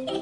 Hola,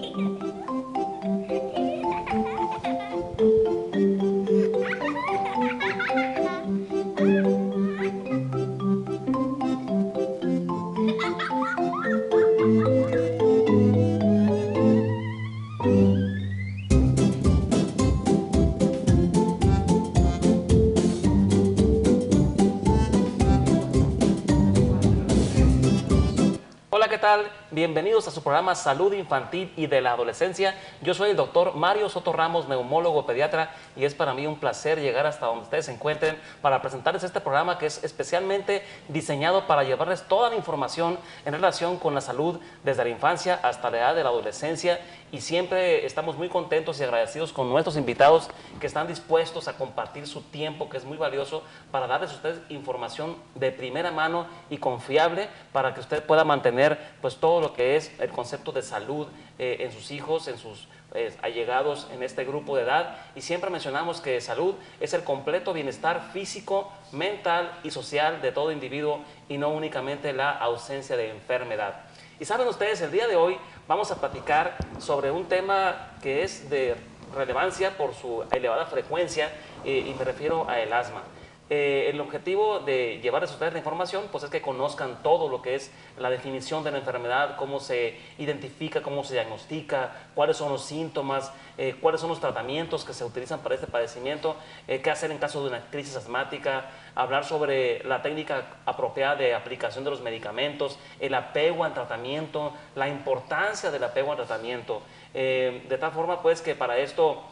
¿qué tal? Bienvenidos a su programa Salud Infantil y de la Adolescencia. Yo soy el doctor Mario Soto Ramos, neumólogo pediatra, y es para mí un placer llegar hasta donde ustedes se encuentren para presentarles este programa que es especialmente diseñado para llevarles toda la información en relación con la salud desde la infancia hasta la edad de la adolescencia, y siempre estamos muy contentos y agradecidos con nuestros invitados que están dispuestos a compartir su tiempo, que es muy valioso, para darles a ustedes información de primera mano y confiable para que usted pueda mantener pues todo lo que es el concepto de salud en sus hijos, en sus allegados en este grupo de edad. Y siempre mencionamos que salud es el completo bienestar físico, mental y social de todo individuo, y no únicamente la ausencia de enfermedad. Y saben ustedes, el día de hoy vamos a platicar sobre un tema que es de relevancia por su elevada frecuencia, y me refiero a el asma. El objetivo de llevarles a ustedes la información pues es que conozcan todo lo que es la definición de la enfermedad, cómo se identifica, cómo se diagnostica, cuáles son los síntomas, cuáles son los tratamientos que se utilizan para este padecimiento, qué hacer en caso de una crisis asmática, hablar sobre la técnica apropiada de aplicación de los medicamentos, el apego al tratamiento, la importancia del apego al tratamiento, de tal forma pues que para esto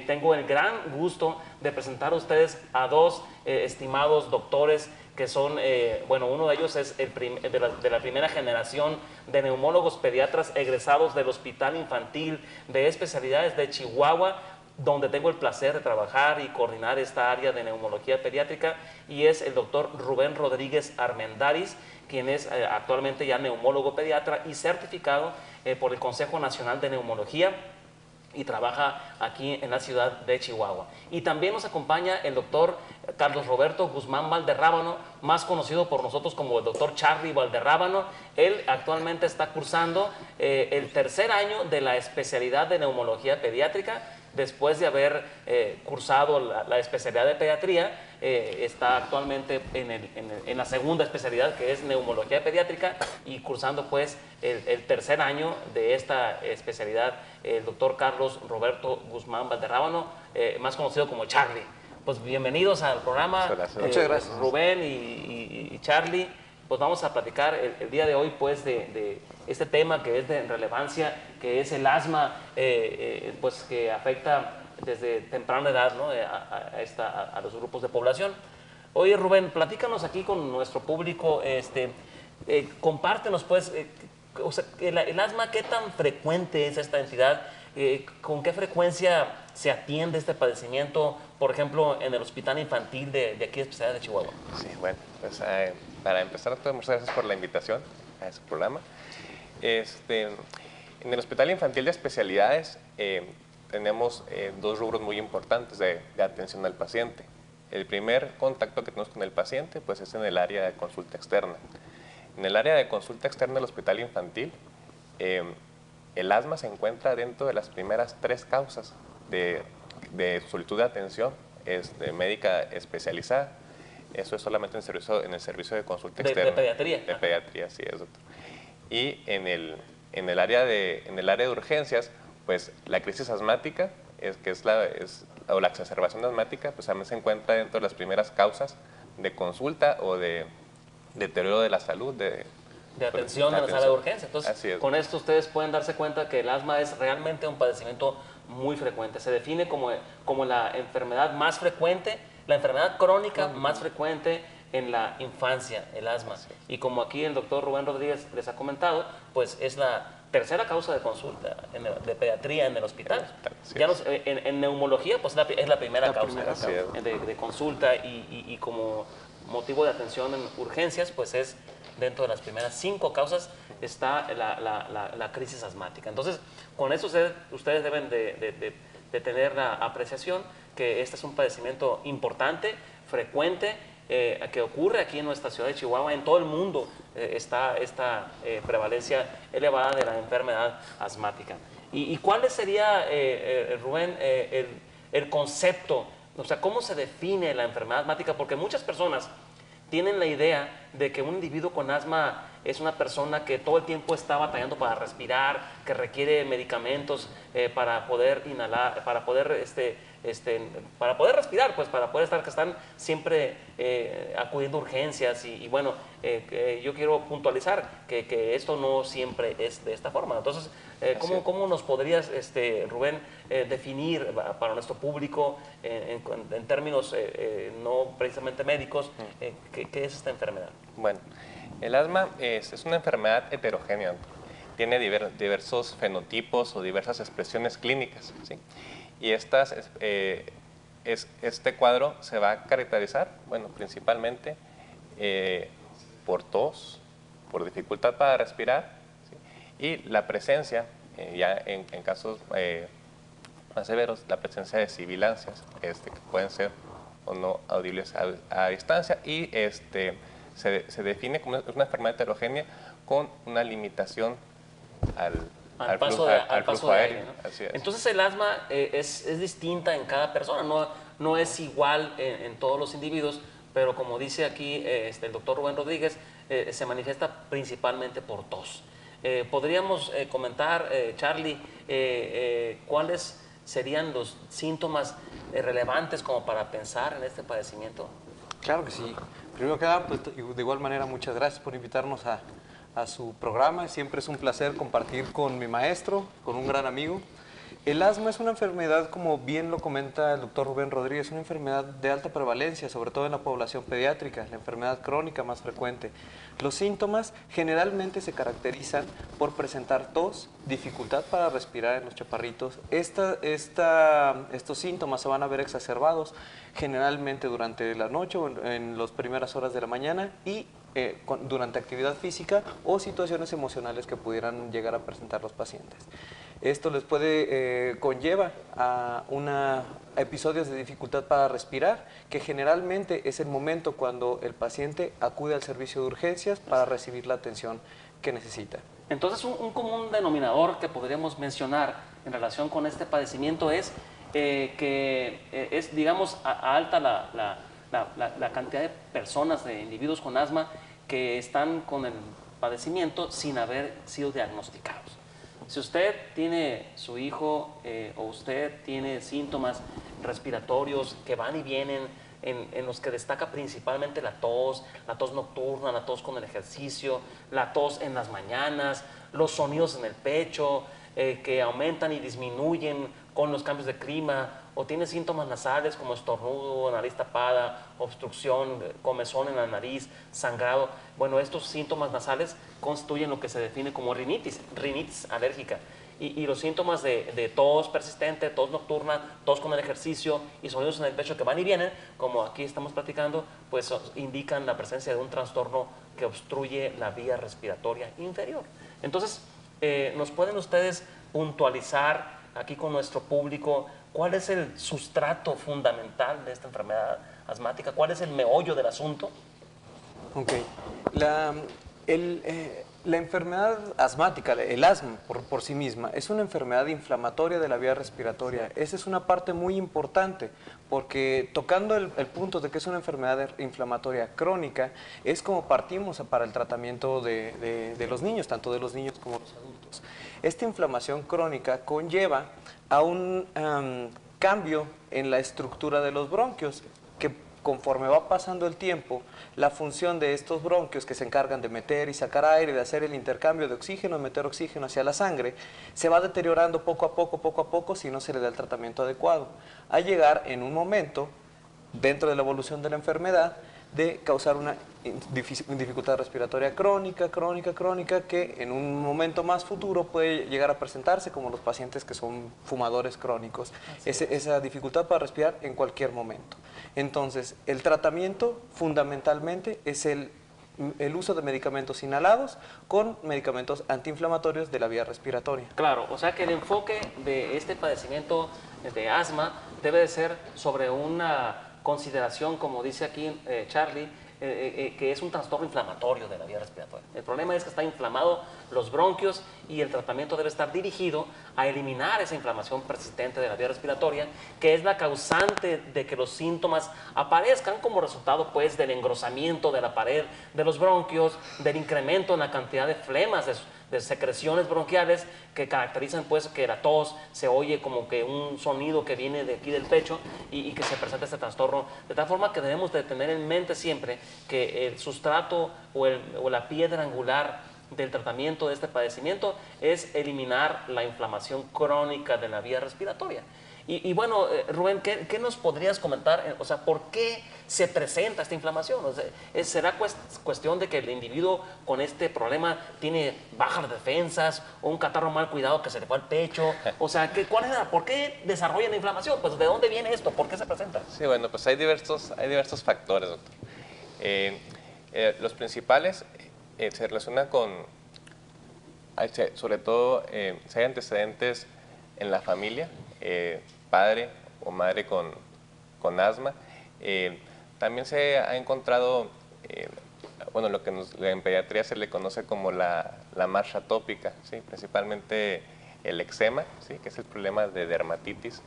tengo el gran gusto de presentar a ustedes a dos estimados doctores que son, bueno, uno de ellos es de la primera generación de neumólogos pediatras egresados del Hospital Infantil de Especialidades de Chihuahua, donde tengo el placer de trabajar y coordinar esta área de neumología pediátrica, y es el doctor Rubén Rodríguez Armendáriz, quien es actualmente ya neumólogo pediatra y certificado por el Consejo Nacional de Neumología, y trabaja aquí en la ciudad de Chihuahua. Y también nos acompaña el doctor Carlos Roberto Guzmán Valderrábano, más conocido por nosotros como el doctor Charlie Valderrábano. Él actualmente está cursando el tercer año de la especialidad de neumología pediátrica. Después de haber cursado la especialidad de pediatría, está actualmente en la segunda especialidad, que es neumología pediátrica, y cursando pues el tercer año de esta especialidad, el doctor Carlos Roberto Guzmán Valderrábano, más conocido como Charlie. Pues bienvenidos al programa. Muchas gracias. Rubén y Charlie. Pues vamos a platicar el día de hoy pues de este tema que es de relevancia, que es el asma, pues que afecta desde temprana edad, ¿no? a los grupos de población. Oye, Rubén, platícanos aquí con nuestro público, compártenos pues, o sea, el asma, ¿qué tan frecuente es esta entidad? ¿Con qué frecuencia se atiende este padecimiento, por ejemplo, en el Hospital Infantil de aquí de Especialidad de Chihuahua? Sí, bueno, pues para empezar, muchas gracias por la invitación a este programa. En el Hospital Infantil de Especialidades tenemos dos rubros muy importantes de atención al paciente. El primer contacto que tenemos con el paciente pues, es en el área de consulta externa. En el área de consulta externa del Hospital Infantil, el asma se encuentra dentro de las primeras 3 causas de solicitud de atención médica especializada. Eso es solamente en el servicio de consulta externa. De pediatría. De pediatría, sí, es doctor. Y en el área de urgencias, pues la crisis asmática, o la exacerbación asmática, pues también se encuentra dentro de las primeras causas de consulta o de deterioro de la salud, de atención en la sala de urgencia. Entonces, con esto ustedes pueden darse cuenta que el asma es realmente un padecimiento muy frecuente. Se define como la enfermedad más frecuente, la enfermedad crónica más frecuente en la infancia, el asma. Y como aquí el doctor Rubén Rodríguez les ha comentado, pues es la tercera causa de consulta de pediatría en el hospital. En neumología, pues es la primera causa de consulta, y como motivo de atención en urgencias, pues es dentro de las primeras 5 causas está la crisis asmática. Entonces, con eso ustedes deben de tener la apreciación que este es un padecimiento importante, frecuente, que ocurre aquí en nuestra ciudad de Chihuahua. En todo el mundo está esta prevalencia elevada de la enfermedad asmática. ¿Y cuál sería, Rubén, el concepto? O sea, ¿cómo se define la enfermedad asmática? Porque muchas personas tienen la idea de que un individuo con asma es una persona que todo el tiempo está batallando para respirar, que requiere medicamentos para poder inhalar, para poder respirar, pues para poder estar, que están siempre acudiendo a urgencias y bueno, yo quiero puntualizar que esto no siempre es de esta forma. Entonces, ¿cómo nos podrías, Rubén, definir para nuestro público en términos no precisamente médicos, qué es esta enfermedad? Bueno, el asma es una enfermedad heterogénea. Tiene diversos fenotipos o diversas expresiones clínicas, ¿sí? Y este cuadro se va a caracterizar, bueno, principalmente por tos, por dificultad para respirar, ¿sí? Y la presencia, ya en casos más severos, la presencia de sibilancias, que pueden ser o no audibles a distancia, y se define como una enfermedad heterogénea con una limitación al flujo aéreo. ¿no? Así es. Entonces el asma es distinta en cada persona, no es igual en todos los individuos, pero como dice aquí el doctor Rubén Rodríguez, se manifiesta principalmente por tos. ¿Podríamos comentar, Charlie, cuáles serían los síntomas relevantes como para pensar en este padecimiento? Claro que sí. Primero que nada, pues, de igual manera, muchas gracias por invitarnos a su programa. Siempre es un placer compartir con mi maestro, con un gran amigo. El asma es una enfermedad, como bien lo comenta el doctor Rubén Rodríguez, una enfermedad de alta prevalencia, sobre todo en la población pediátrica, la enfermedad crónica más frecuente. Los síntomas generalmente se caracterizan por presentar tos, dificultad para respirar en los chaparritos. Estos síntomas se van a ver exacerbados generalmente durante la noche o en las primeras horas de la mañana y durante actividad física o situaciones emocionales que pudieran llegar a presentar los pacientes. Esto les conlleva a episodios de dificultad para respirar, que generalmente es el momento cuando el paciente acude al servicio de urgencias para recibir la atención que necesita. Entonces, un común denominador que podríamos mencionar en relación con este padecimiento es que es, digamos, alta la cantidad de personas, de individuos con asma que están con el padecimiento sin haber sido diagnosticados. Si usted tiene su hijo o usted tiene síntomas respiratorios que van y vienen, en los que destaca principalmente la tos nocturna, la tos con el ejercicio, la tos en las mañanas, los sonidos en el pecho que aumentan y disminuyen con los cambios de clima, o tiene síntomas nasales como estornudo, nariz tapada, obstrucción, comezón en la nariz, sangrado. Bueno, estos síntomas nasales constituyen lo que se define como rinitis alérgica. Y los síntomas de tos persistente, tos nocturna, tos con el ejercicio y sonidos en el pecho que van y vienen, como aquí estamos platicando, pues indican la presencia de un trastorno que obstruye la vía respiratoria inferior. Entonces, ¿nos pueden ustedes puntualizar aquí con nuestro público cuál es el sustrato fundamental de esta enfermedad asmática? ¿Cuál es el meollo del asunto? Ok. La enfermedad asmática, el asma por sí misma, es una enfermedad inflamatoria de la vía respiratoria. Esa es una parte muy importante, porque tocando el punto de que es una enfermedad inflamatoria crónica, es como partimos para el tratamiento de los niños, tanto de los niños como de los adultos. Esta inflamación crónica conlleva a un cambio en la estructura de los bronquios, que conforme va pasando el tiempo, la función de estos bronquios que se encargan de meter y sacar aire, de hacer el intercambio de oxígeno, meter oxígeno hacia la sangre, se va deteriorando poco a poco, si no se le da el tratamiento adecuado, a llegar en un momento, dentro de la evolución de la enfermedad, de causar una dificultad respiratoria crónica, que en un momento más futuro puede llegar a presentarse como los pacientes que son fumadores crónicos. Esa dificultad para respirar en cualquier momento. Entonces, el tratamiento fundamentalmente es el uso de medicamentos inhalados con medicamentos antiinflamatorios de la vía respiratoria. Claro, o sea que el enfoque de este padecimiento de asma debe de ser sobre una consideración, como dice aquí Charlie, que es un trastorno inflamatorio de la vía respiratoria. El problema es que está inflamado los bronquios y el tratamiento debe estar dirigido a eliminar esa inflamación persistente de la vía respiratoria, que es la causante de que los síntomas aparezcan como resultado pues del engrosamiento de la pared de los bronquios, del incremento en la cantidad de flemas, de secreciones bronquiales que caracterizan pues que la tos se oye como que un sonido que viene de aquí del pecho y que se presenta este trastorno, de tal forma que debemos de tener en mente siempre que el sustrato o la piedra angular del tratamiento de este padecimiento es eliminar la inflamación crónica de la vía respiratoria. Y bueno, Rubén, ¿qué nos podrías comentar? O sea, ¿por qué se presenta esta inflamación? O sea, ¿será cuestión de que el individuo con este problema tiene bajas defensas o un catarro mal cuidado que se le fue al pecho? O sea, ¿por qué desarrolla la inflamación? Pues, ¿de dónde viene esto? ¿Por qué se presenta? Sí, bueno, pues hay diversos factores, doctor. Los principales se relacionan con, sobre todo, si hay antecedentes en la familia, padre o madre con asma. También se ha encontrado, bueno, lo que en pediatría se le conoce como la marcha atópica, ¿sí? Principalmente el eczema, ¿sí? Que es el problema de dermatitis,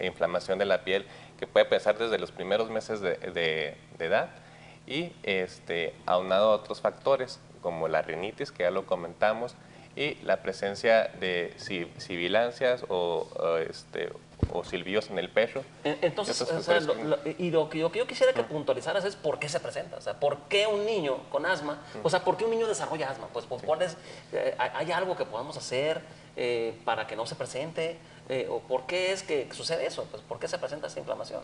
inflamación de la piel, que puede empezar desde los primeros meses de edad y aunado a otros factores como la rinitis, que ya lo comentamos, y la presencia de sibilancias o silbidos en el pecho. Entonces, o sea, lo que yo quisiera que puntualizaras es por qué se presenta. O sea, ¿por qué un niño con asma? O sea, ¿por qué un niño desarrolla asma? Pues, ¿hay algo que podamos hacer para que no se presente? ¿O por qué es que sucede eso? Pues, ¿por qué se presenta esta inflamación?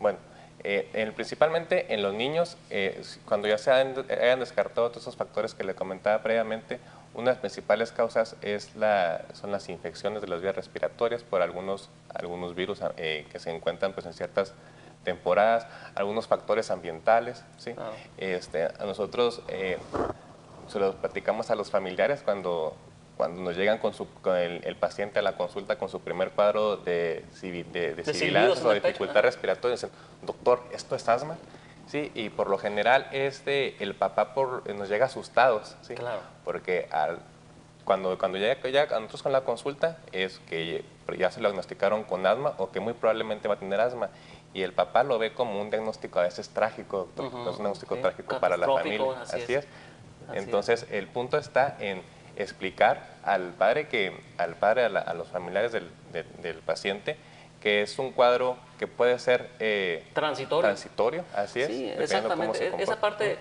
Bueno, principalmente en los niños, cuando ya se hayan descartado todos esos factores que le comentaba previamente, una de las principales causas son las infecciones de las vías respiratorias por algunos virus que se encuentran pues, en ciertas temporadas, algunos factores ambientales, ¿sí? A nosotros se los platicamos a los familiares cuando nos llegan con el paciente a la consulta con su primer cuadro de sibilancias o dificultad respiratoria, dicen, doctor, ¿esto es asma? Sí, y por lo general el papá nos llega asustados, ¿sí? Claro. Porque cuando llega ya a nosotros con la consulta es que ya se lo diagnosticaron con asma o que muy probablemente va a tener asma. Y el papá lo ve como un diagnóstico a veces trágico, es un diagnóstico trágico para la familia. Así es. Entonces, el punto está en explicar al padre, a los familiares del paciente, que es un cuadro que puede ser transitorio, así es. Sí, exactamente. Esa parte,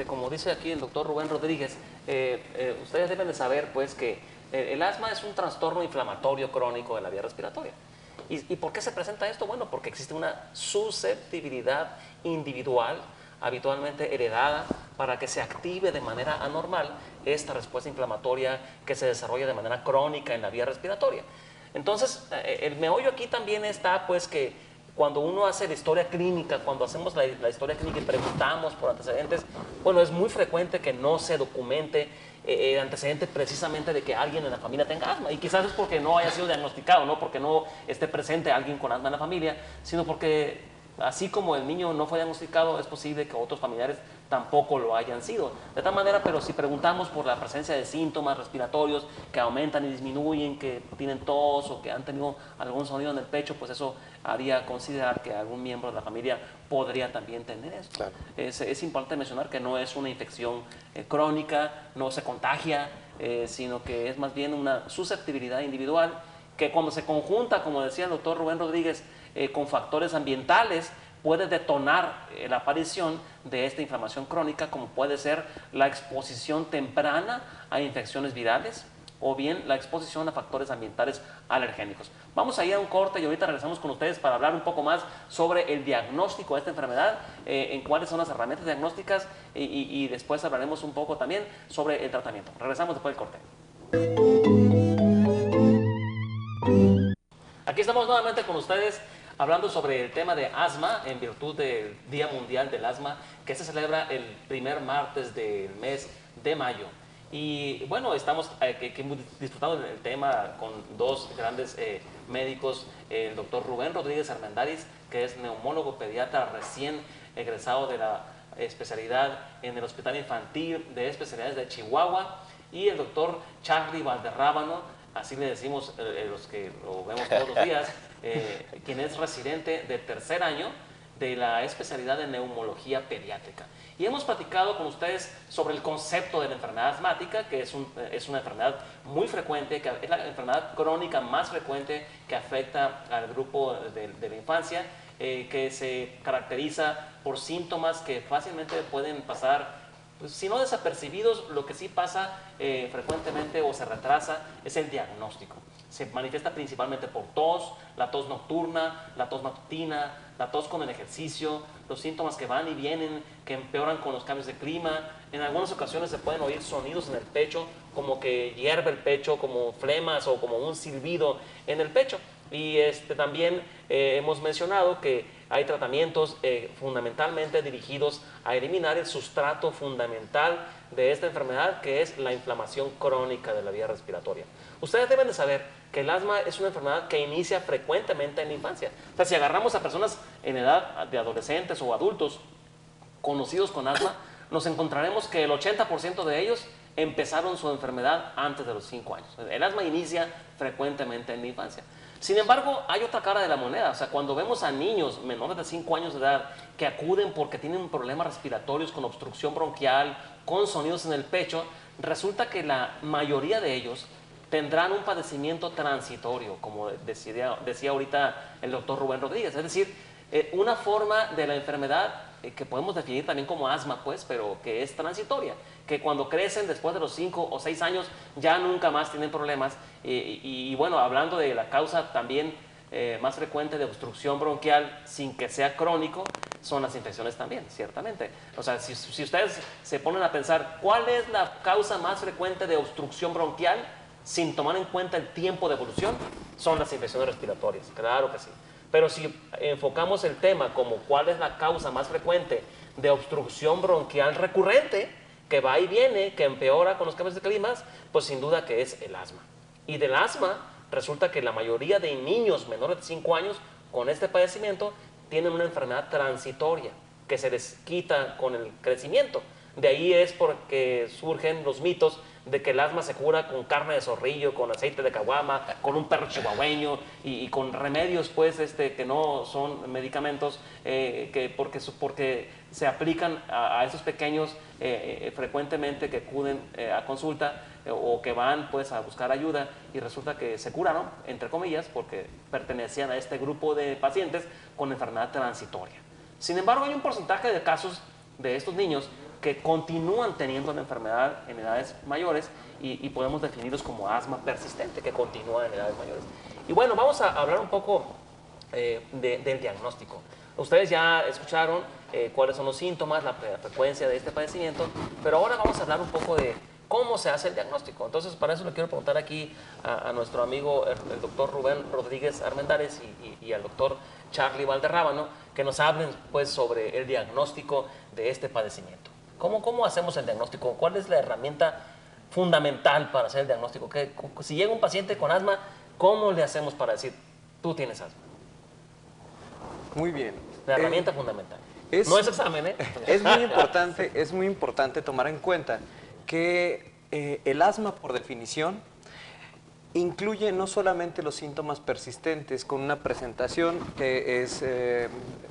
como dice aquí el doctor Rubén Rodríguez, ustedes deben de saber pues que el asma es un trastorno inflamatorio crónico de la vía respiratoria. ¿Y por qué se presenta esto? Bueno, porque existe una susceptibilidad individual, habitualmente heredada, para que se active de manera anormal esta respuesta inflamatoria que se desarrolla de manera crónica en la vía respiratoria. Entonces, el meollo aquí también está, pues, que cuando uno hace la historia clínica, cuando hacemos la historia clínica y preguntamos por antecedentes, bueno, es muy frecuente que no se documente el antecedente precisamente de que alguien en la familia tenga asma. Y quizás es porque no haya sido diagnosticado, no porque no esté presente alguien con asma en la familia, sino porque así como el niño no fue diagnosticado, es posible que otros familiares tampoco lo hayan sido. De tal manera, pero si preguntamos por la presencia de síntomas respiratorios que aumentan y disminuyen, que tienen tos o que han tenido algún sonido en el pecho, pues eso haría considerar que algún miembro de la familia podría también tener esto. Claro. Es importante mencionar que no es una infección crónica, no se contagia, sino que es más bien una susceptibilidad individual que cuando se conjunta, como decía el doctor Rubén Rodríguez, con factores ambientales, puede detonar la aparición de esta inflamación crónica, como puede ser la exposición temprana a infecciones virales o bien la exposición a factores ambientales alergénicos. Vamos a ir a un corte y ahorita regresamos con ustedes para hablar un poco más sobre el diagnóstico de esta enfermedad, en cuáles son las herramientas diagnósticas y después hablaremos un poco también sobre el tratamiento. Regresamos después del corte. Aquí estamos nuevamente con ustedes hablando sobre el tema de asma en virtud del Día Mundial del Asma que se celebra el primer martes del mes de mayo. Y bueno, estamos que hemos disfrutado del tema con dos grandes médicos, el doctor Rubén Rodríguez Armendáriz, que es neumólogo pediatra recién egresado de la especialidad en el Hospital Infantil de Especialidades de Chihuahua, y el doctor Charlie Valderrábano, así le decimos los que lo vemos todos los días, quien es residente de tercer año de la especialidad de neumología pediátrica. Y hemos platicado con ustedes sobre el concepto de la enfermedad asmática, que es una enfermedad muy frecuente, que es la enfermedad crónica más frecuente que afecta al grupo de la infancia, que se caracteriza por síntomas que fácilmente pueden pasar, pues, si no desapercibidos. Lo que sí pasa frecuentemente o se retrasa es el diagnóstico. Se manifiesta principalmente por tos, la tos nocturna, la tos matutina, la tos con el ejercicio, los síntomas que van y vienen, que empeoran con los cambios de clima. En algunas ocasiones se pueden oír sonidos en el pecho, como que hierve el pecho, como flemas o como un silbido en el pecho. Y también hemos mencionado que hay tratamientos fundamentalmente dirigidos a eliminar el sustrato fundamental de esta enfermedad, que es la inflamación crónica de la vía respiratoria. Ustedes deben de saber que el asma es una enfermedad que inicia frecuentemente en la infancia. O sea, si agarramos a personas en edad de adolescentes o adultos conocidos con asma, nos encontraremos que el 80% de ellos empezaron su enfermedad antes de los 5 años. El asma inicia frecuentemente en la infancia. Sin embargo, hay otra cara de la moneda. O sea, cuando vemos a niños menores de 5 años de edad que acuden porque tienen problemas respiratorios con obstrucción bronquial, con sonidos en el pecho, resulta que la mayoría de ellos tendrán un padecimiento transitorio, como decía ahorita el doctor Rubén Rodríguez. Es decir, una forma de la enfermedad que podemos definir también como asma, pues, pero que es transitoria, que cuando crecen después de los 5 o 6 años ya nunca más tienen problemas. Y bueno, hablando de la causa también más frecuente de obstrucción bronquial sin que sea crónico, son las infecciones también, ciertamente. O sea, si ustedes se ponen a pensar cuál es la causa más frecuente de obstrucción bronquial sin tomar en cuenta el tiempo de evolución, son las infecciones respiratorias, claro que sí. Pero si enfocamos el tema como cuál es la causa más frecuente de obstrucción bronquial recurrente, que va y viene, que empeora con los cambios de climas, pues sin duda que es el asma. Y del asma resulta que la mayoría de niños menores de 5 años con este padecimiento tienen una enfermedad transitoria que se les quita con el crecimiento. De ahí es porque surgen los mitos de que el asma se cura con carne de zorrillo, con aceite de caguama, con un perro chihuahueño y con remedios, pues, que no son medicamentos, porque se aplican a esos pequeños frecuentemente que acuden a consulta o que van, pues, a buscar ayuda, y resulta que se curaron, entre comillas, porque pertenecían a este grupo de pacientes con enfermedad transitoria. Sin embargo, hay un porcentaje de casos de estos niños que continúan teniendo la enfermedad en edades mayores y podemos definirlos como asma persistente, que continúa en edades mayores. Y bueno, vamos a hablar un poco del diagnóstico. Ustedes ya escucharon cuáles son los síntomas, la frecuencia de este padecimiento, pero ahora vamos a hablar un poco de cómo se hace el diagnóstico. Entonces, para eso le quiero preguntar aquí a nuestro amigo, el doctor Rubén Rodríguez Armendáriz y al doctor Charlie Valderrábano, que nos hablen, pues, sobre el diagnóstico de este padecimiento. ¿Cómo hacemos el diagnóstico? ¿Cuál es la herramienta fundamental para hacer el diagnóstico? Si llega un paciente con asma, ¿cómo le hacemos para decir, tú tienes asma? Muy bien. La herramienta fundamental. No es examen, ¿eh? Es muy importante tomar en cuenta que el asma, por definición, incluye no solamente los síntomas persistentes con una presentación que es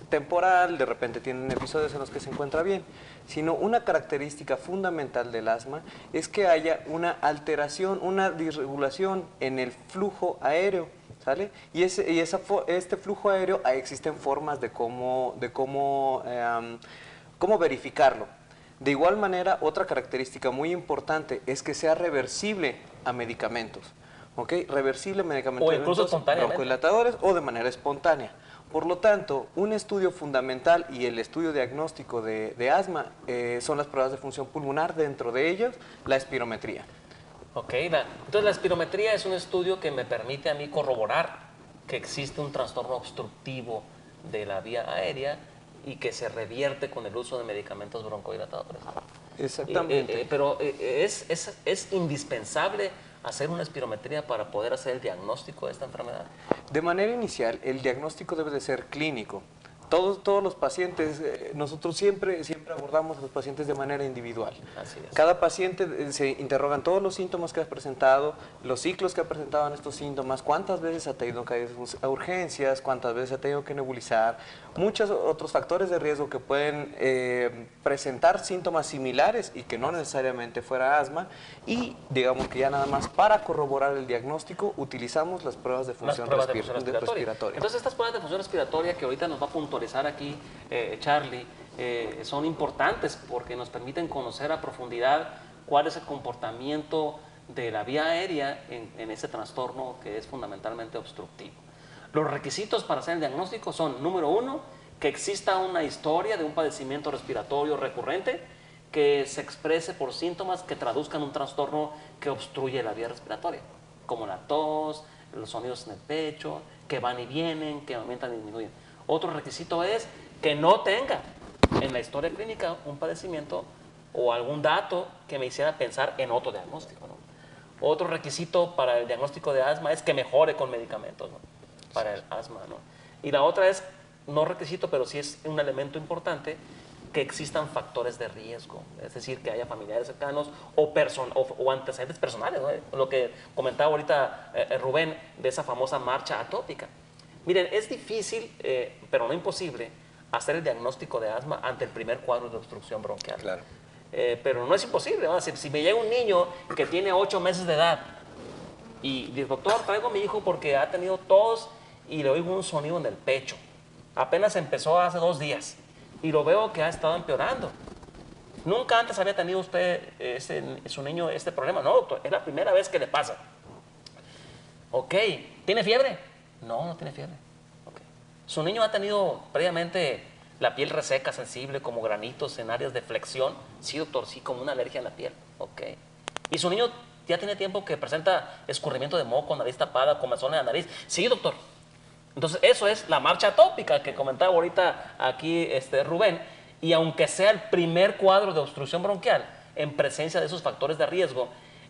temporal, de repente tienen episodios en los que se encuentra bien, sino una característica fundamental del asma es que haya una alteración, una disregulación en el flujo aéreo, ¿sale? Y este flujo aéreo, existen formas de cómo verificarlo. De igual manera, otra característica muy importante es que sea reversible a medicamentos. ¿Ok? Reversible medicamentos, o incluso espontáneamente, broncodilatadores o de manera espontánea. Por lo tanto, un estudio fundamental y el estudio diagnóstico de asma son las pruebas de función pulmonar, dentro de ellas la espirometría. Ok, entonces la espirometría es un estudio que me permite a mí corroborar que existe un trastorno obstructivo de la vía aérea y que se revierte con el uso de medicamentos broncodilatadores. Exactamente. Pero es indispensable hacer una espirometría para poder hacer el diagnóstico de esta enfermedad. De manera inicial, el diagnóstico debe de ser clínico. Todos los pacientes, nosotros siempre abordamos a los pacientes de manera individual. Así es. Cada paciente se interrogan todos los síntomas que ha presentado, los ciclos que ha presentado en estos síntomas, cuántas veces ha tenido que ir a urgencias, cuántas veces ha tenido que nebulizar, muchos otros factores de riesgo que pueden presentar síntomas similares y que no necesariamente fuera asma. Y digamos que ya nada más para corroborar el diagnóstico utilizamos las pruebas de función respiratoria. Entonces estas pruebas de función respiratoria que ahorita nos va a puntualizar aquí Charlie, son importantes porque nos permiten conocer a profundidad cuál es el comportamiento de la vía aérea en ese trastorno que es fundamentalmente obstructivo. Los requisitos para hacer el diagnóstico son, número 1, que exista una historia de un padecimiento respiratorio recurrente que se exprese por síntomas que traduzcan un trastorno que obstruye la vía respiratoria, como la tos, los sonidos en el pecho, que van y vienen, que aumentan y disminuyen. Otro requisito es que no tenga en la historia clínica un padecimiento o algún dato que me hiciera pensar en otro diagnóstico, ¿no? Otro requisito para el diagnóstico de asma es que mejore con medicamentos, ¿no? Para el asma, ¿no? Y la otra es, no requisito, pero sí es un elemento importante, que existan factores de riesgo, es decir, que haya familiares cercanos o antecedentes personales, ¿no? Lo que comentaba ahorita Rubén de esa famosa marcha atópica. Miren, es difícil, pero no imposible, hacer el diagnóstico de asma ante el primer cuadro de obstrucción bronquial. Claro. Pero no es imposible, ¿no? Si me llega un niño que tiene 8 meses de edad y dice, doctor, traigo a mi hijo porque ha tenido tos y le oigo un sonido en el pecho. Apenas empezó hace 2 días y lo veo que ha estado empeorando. Nunca antes había tenido usted, su niño, este problema. No, doctor, es la primera vez que le pasa. Ok, ¿tiene fiebre? No, no tiene fiebre. Okay. ¿Su niño ha tenido previamente la piel reseca, sensible, como granitos en áreas de flexión? Sí, doctor, sí, como una alergia en la piel. Ok. ¿Y su niño ya tiene tiempo que presenta escurrimiento de moco, nariz tapada, comezón en la nariz? Sí, doctor. Entonces, eso es la marcha atópica que comentaba ahorita aquí Rubén. Y aunque sea el primer cuadro de obstrucción bronquial, en presencia de esos factores de riesgo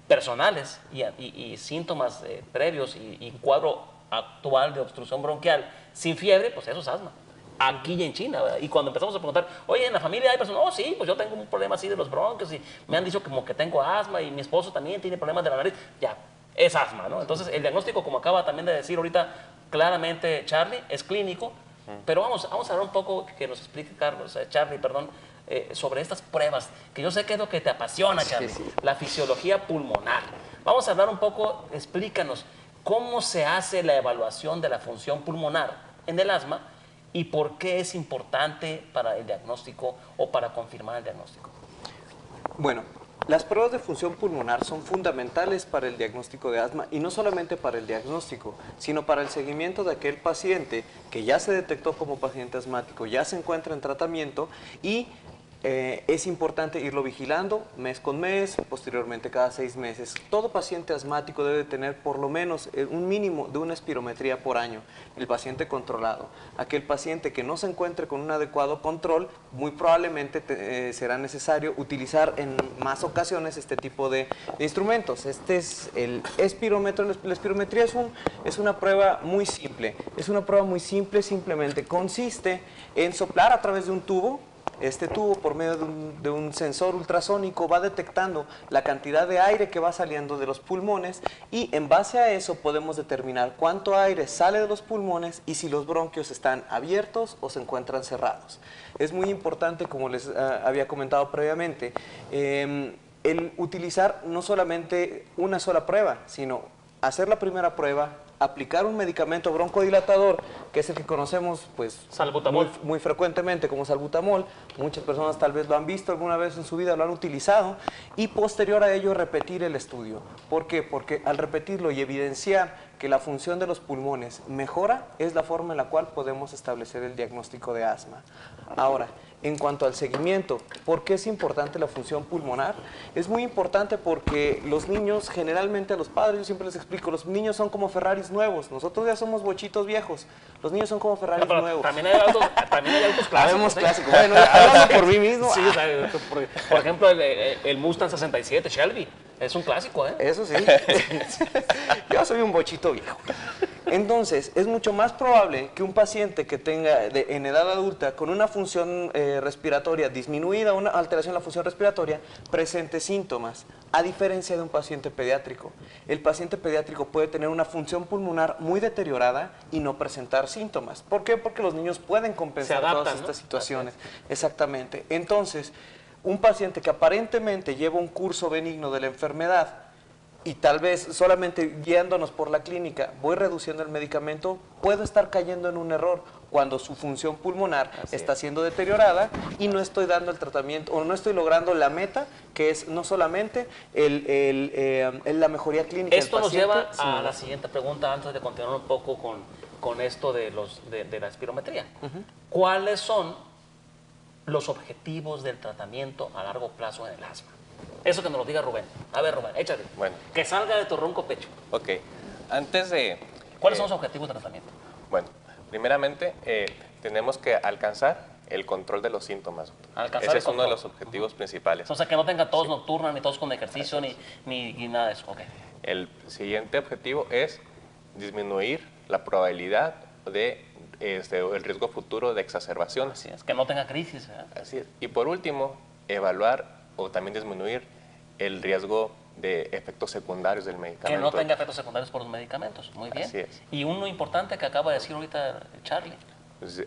personales y síntomas previos y cuadro actual de obstrucción bronquial sin fiebre, pues eso es asma. Aquí y en China, ¿verdad? Y cuando empezamos a preguntar, oye, en la familia hay personas, oh sí, pues yo tengo un problema así de los bronquios y me han dicho como que tengo asma y mi esposo también tiene problemas de la nariz, ya, es asma, ¿no? Entonces el diagnóstico, como acaba también de decir ahorita claramente Charlie, es clínico, pero vamos a hablar un poco, que nos explique Charlie, perdón, sobre estas pruebas, que yo sé que es lo que te apasiona, Charlie, sí. La fisiología pulmonar. Vamos a hablar un poco, explícanos, ¿cómo se hace la evaluación de la función pulmonar en el asma y por qué es importante para el diagnóstico o para confirmar el diagnóstico? Bueno, las pruebas de función pulmonar son fundamentales para el diagnóstico de asma y no solamente para el diagnóstico, sino para el seguimiento de aquel paciente que ya se detectó como paciente asmático, ya se encuentra en tratamiento y es importante irlo vigilando mes con mes, posteriormente cada 6 meses. Todo paciente asmático debe tener por lo menos un mínimo de una espirometría por año, el paciente controlado. Aquel paciente que no se encuentre con un adecuado control, muy probablemente será necesario utilizar en más ocasiones este tipo de instrumentos. Este es el espirómetro. La espirometría es una prueba muy simple. Es una prueba muy simple, simplemente consiste en soplar a través de un tubo. Este tubo, por medio de un sensor ultrasónico, va detectando la cantidad de aire que va saliendo de los pulmones y en base a eso podemos determinar cuánto aire sale de los pulmones y si los bronquios están abiertos o se encuentran cerrados. Es muy importante, como les había comentado previamente, el utilizar no solamente una sola prueba, sino hacer la primera prueba, aplicar un medicamento broncodilatador, que es el que conocemos pues muy frecuentemente como salbutamol. Muchas personas tal vez lo han visto alguna vez en su vida, lo han utilizado, y posterior a ello repetir el estudio. ¿Por qué? Porque al repetirlo y evidenciar que la función de los pulmones mejora, es la forma en la cual podemos establecer el diagnóstico de asma. Ahora, en cuanto al seguimiento, ¿por qué es importante la función pulmonar? Es muy importante porque los niños, generalmente a los padres, yo siempre les explico, los niños son como Ferraris nuevos, nosotros ya somos bochitos viejos, los niños son como Ferraris nuevos. También hay autos clásicos. Habemos clásicos. Bueno, hablando por mí mismo. Sí, o sea, por ejemplo, el Mustang 67 Shelby, es un clásico, ¿eh? Eso sí. Yo soy un bochito viejo. Entonces, es mucho más probable que un paciente que tenga en edad adulta con una función respiratoria disminuida, una alteración en la función respiratoria, presente síntomas, a diferencia de un paciente pediátrico. El paciente pediátrico puede tener una función pulmonar muy deteriorada y no presentar síntomas. ¿Por qué? Porque los niños pueden compensar todas estas situaciones. Exactamente. Entonces, un paciente que aparentemente lleva un curso benigno de la enfermedad y tal vez solamente guiándonos por la clínica voy reduciendo el medicamento, puedo estar cayendo en un error cuando su función pulmonar está siendo deteriorada y no estoy dando el tratamiento o no estoy logrando la meta, que es no solamente la mejoría clínica Esto del paciente, nos lleva a sino la siguiente pregunta antes de continuar un poco con esto de la espirometría. ¿Cuáles son los objetivos del tratamiento a largo plazo en el asma? Eso que nos lo diga Rubén. A ver, Rubén, échale. Bueno. Que salga de tu ronco pecho. Ok, antes de... ¿Cuáles son los objetivos de tratamiento? Bueno, primeramente tenemos que alcanzar el control de los síntomas. Alcanzar Ese el es uno de control. los objetivos principales. O sea, que no tenga tos nocturna, ni tos con ejercicio, ni nada de eso. Okay. El siguiente objetivo es disminuir la probabilidad de el riesgo futuro de exacerbaciones. Así es, que no tenga crisis. Así es. Y por último, evaluar o también disminuir el riesgo de efectos secundarios del medicamento. Que no tenga efectos secundarios por los medicamentos. Muy bien. Así es. Y uno importante que acaba de decir ahorita Charlie. Pues,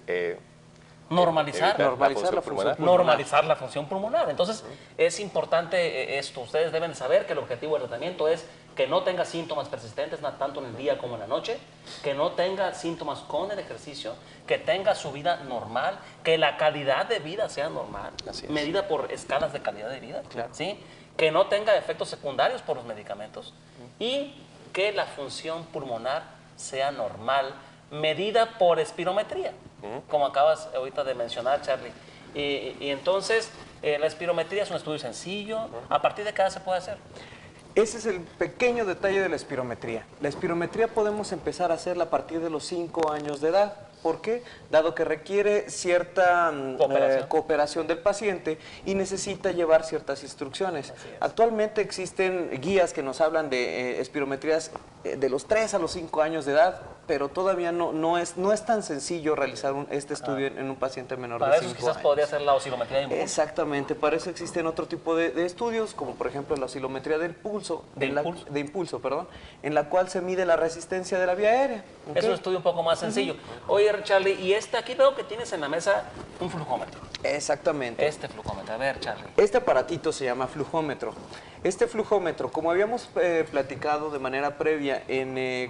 normalizar la función pulmonar. Normalizar la función pulmonar. Entonces, es importante esto. Ustedes deben saber que el objetivo del tratamiento es que no tenga síntomas persistentes tanto en el día como en la noche, que no tenga síntomas con el ejercicio, que tenga su vida normal, que la calidad de vida sea normal, medida por escalas de calidad de vida, ¿sí? Que no tenga efectos secundarios por los medicamentos y que la función pulmonar sea normal, medida por espirometría, como acabas ahorita de mencionar, Charlie. Y entonces, la espirometría es un estudio sencillo. ¿A partir de qué edad se puede hacer? Ese es el pequeño detalle de la espirometría. La espirometría podemos empezar a hacerla a partir de los 5 años de edad. ¿Por qué? Dado que requiere cierta cooperación del paciente y necesita llevar ciertas instrucciones. Actualmente existen guías que nos hablan de espirometrías de los 3 a los 5 años de edad, pero todavía no es tan sencillo realizar este estudio en un paciente menor de 5 años. Para eso quizás podría ser la oscilometría de impulso. Exactamente, para eso existen otro tipo de estudios, como por ejemplo la oscilometría del pulso, de impulso, en la cual se mide la resistencia de la vía aérea. ¿Okay? Es un estudio un poco más sencillo. Oye, Charlie, y aquí veo que tienes en la mesa un flujómetro. Exactamente. Este flujómetro, a ver, Charlie. Este aparatito se llama flujómetro. Este flujómetro, como habíamos platicado de manera previa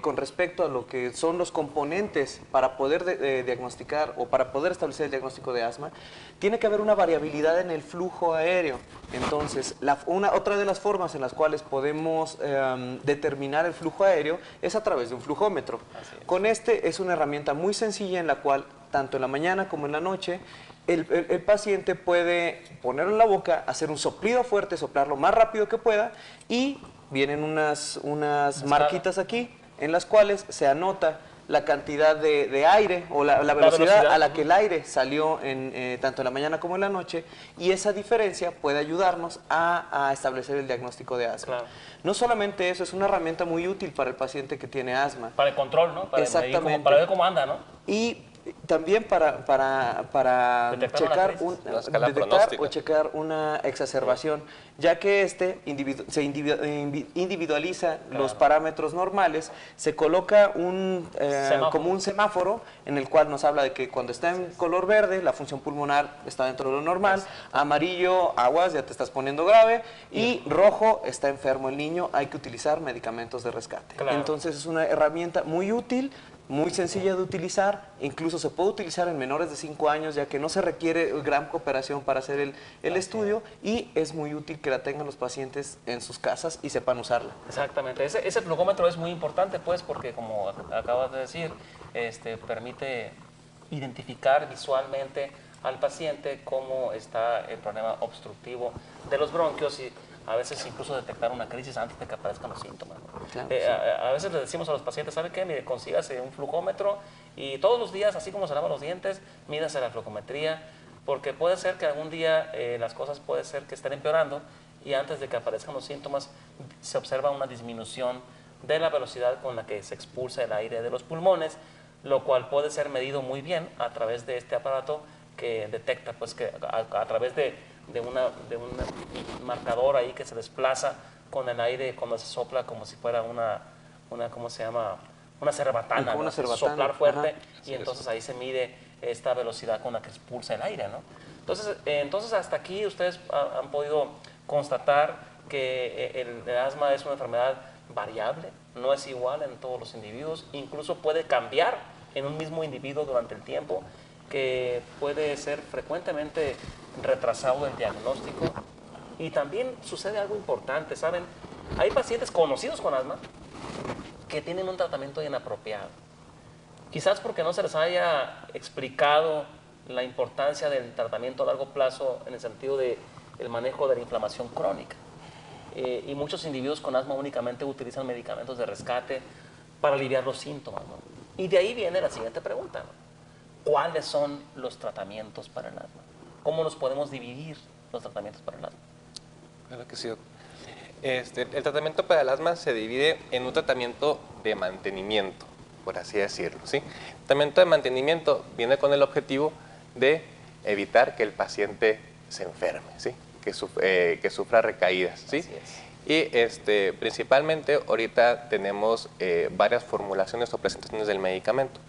con respecto a lo que son los componentes para poder diagnosticar o para poder establecer el diagnóstico de asma, tiene que haber una variabilidad en el flujo aéreo. Entonces, otra de las formas en las cuales podemos determinar el flujo aéreo es a través de un flujómetro. Con este es una herramienta muy sencilla en la cual, tanto en la mañana como en la noche, el paciente puede ponerlo en la boca, hacer un soplido fuerte, soplar lo más rápido que pueda y vienen unas marquitas aquí en las cuales se anota la cantidad de aire o la velocidad a la que el aire salió tanto en la mañana como en la noche, y esa diferencia puede ayudarnos a establecer el diagnóstico de asma. Claro. No solamente eso, es una herramienta muy útil para el paciente que tiene asma. Para el control, ¿no? Exactamente. Para ver cómo anda, ¿no? Y también para Detectar checar o checar una exacerbación, ya que se individualiza los parámetros normales, se coloca como un semáforo en el cual nos habla de que cuando está en color verde, la función pulmonar está dentro de lo normal, amarillo, aguas, ya te estás poniendo grave, y rojo, está enfermo el niño, hay que utilizar medicamentos de rescate. Claro. Entonces es una herramienta muy útil muy sencilla de utilizar, incluso se puede utilizar en menores de 5 años, ya que no se requiere gran cooperación para hacer el estudio, y es muy útil que la tengan los pacientes en sus casas y sepan usarla. Exactamente, ese flujómetro es muy importante, pues, porque como acabas de decir, permite identificar visualmente al paciente cómo está el problema obstructivo de los bronquios y a veces incluso detectar una crisis antes de que aparezcan los síntomas, ¿no? Claro, a veces le decimos a los pacientes, ¿sabe qué? Mire, consígase un flujómetro y todos los días, así como se lava los dientes, mídase la flujometría, porque puede ser que algún día las cosas puede ser que estén empeorando y antes de que aparezcan los síntomas se observa una disminución de la velocidad con la que se expulsa el aire de los pulmones, lo cual puede ser medido muy bien a través de este aparato que detecta, pues, que a través de un marcador ahí que se desplaza con el aire cuando se sopla como si fuera una ¿cómo se llama? Una cerbatana, Como una ¿no? cerbatana. Soplar fuerte. Ajá. Y entonces ahí se mide esta velocidad con la que expulsa el aire, ¿no? Entonces hasta aquí ustedes han podido constatar que el asma es una enfermedad variable, no es igual en todos los individuos, incluso puede cambiar en un mismo individuo durante el tiempo, que puede ser frecuentemente retrasado el diagnóstico. Y también sucede algo importante, ¿saben? Hay pacientes conocidos con asma que tienen un tratamiento inapropiado. Quizás porque no se les haya explicado la importancia del tratamiento a largo plazo en el sentido del manejo de la inflamación crónica. Y muchos individuos con asma únicamente utilizan medicamentos de rescate para aliviar los síntomas, ¿no? Y de ahí viene la siguiente pregunta, ¿no? ¿Cuáles son los tratamientos para el asma? ¿Cómo nos podemos dividir los tratamientos para el asma? Claro que sí. El tratamiento para el asma se divide en un tratamiento de mantenimiento, por así decirlo, ¿sí? El tratamiento de mantenimiento viene con el objetivo de evitar que el paciente se enferme, ¿sí? Que sufra recaídas, ¿sí? Así es. Y principalmente ahorita tenemos varias formulaciones o presentaciones del medicamento.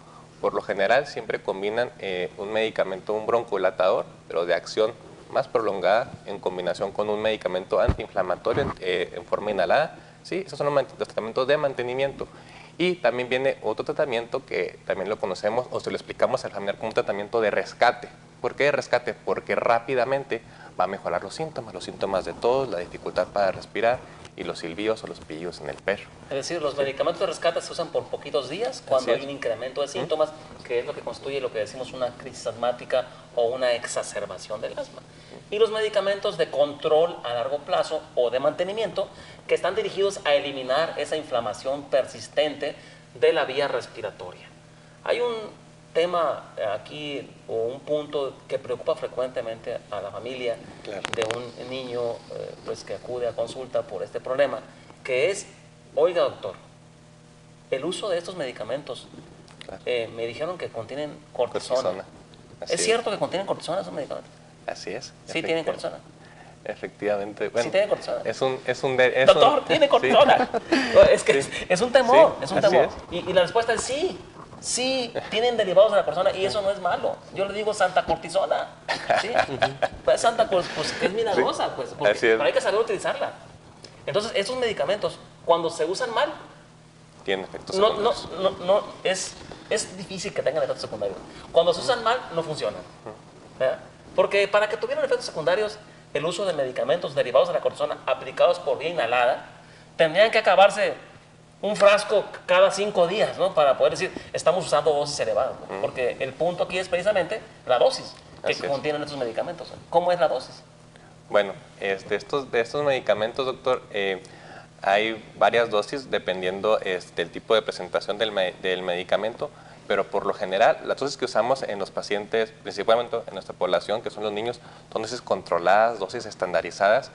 Por lo general siempre combinan un medicamento, un broncodilatador, pero de acción más prolongada en combinación con un medicamento antiinflamatorio en forma inhalada, ¿sí? Esos son los tratamientos de mantenimiento. Y también viene otro tratamiento que también lo conocemos o se lo explicamos al familiar como un tratamiento de rescate. ¿Por qué de rescate? Porque rápidamente va a mejorar los síntomas de tos, la dificultad para respirar y los silbidos o los pillos en el pecho. Es decir, los medicamentos de rescate se usan por poquitos días cuando hay un incremento de síntomas, que es lo que constituye lo que decimos una crisis asmática o una exacerbación del asma. Y los medicamentos de control a largo plazo o de mantenimiento, que están dirigidos a eliminar esa inflamación persistente de la vía respiratoria. Hay un tema aquí o un punto que preocupa frecuentemente a la familia de un niño pues que acude a consulta por este problema, que es, oiga doctor, el uso de estos medicamentos, me dijeron que contienen cortisona. ¿Es cierto que contienen cortisona esos medicamentos? Así es. Sí tienen cortisona. Efectivamente. Bueno, sí tiene cortisona. Doctor, tiene cortisona. Sí. Es que es un temor, sí, es un temor. Es. Y la respuesta es sí. Sí, tienen derivados de la cortisona y eso no es malo. Yo le digo santa cortisona. ¿Sí? Pues santa, pues que es milagrosa, pues, pero hay que saber utilizarla. Entonces, estos medicamentos, cuando se usan mal, tienen efectos secundarios. Es difícil que tengan efectos secundarios. Cuando se usan mal, no funcionan. ¿Verdad? Porque para que tuvieran efectos secundarios, el uso de medicamentos derivados de la cortisona aplicados por vía inhalada, tendrían que acabarse un frasco cada 5 días, ¿no? Para poder decir, estamos usando dosis elevadas, ¿no? Porque el punto aquí es precisamente la dosis que contienen estos medicamentos. ¿Cómo es la dosis? Bueno, de estos medicamentos, doctor, hay varias dosis dependiendo del tipo de presentación del medicamento, pero por lo general las dosis que usamos en los pacientes, principalmente en nuestra población, que son los niños, son dosis controladas, dosis estandarizadas,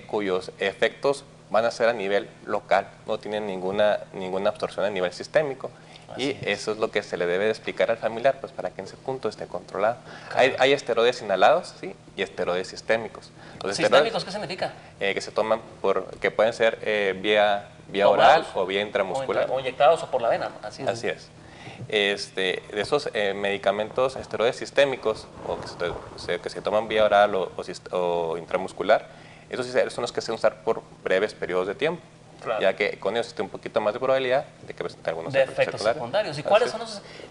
cuyos efectos van a ser a nivel local, no tienen ninguna absorción a nivel sistémico. Y eso es lo que se le debe de explicar al familiar, pues para que en ese punto esté controlado. Hay esteroides inhalados, ¿sí? Y esteroides sistémicos. Los ¿sistémicos qué significa? Que se toman que pueden ser vía oral o vía intramuscular. O inyectados o por la vena, ¿no? Así es. De esos medicamentos esteroides sistémicos o que se toman vía oral o intramuscular, esos son los que se usan por breves periodos de tiempo. Claro. ya que con ellos existe un poquito más de probabilidad de que presente algunos De efectos secundarios. ¿Y cuáles son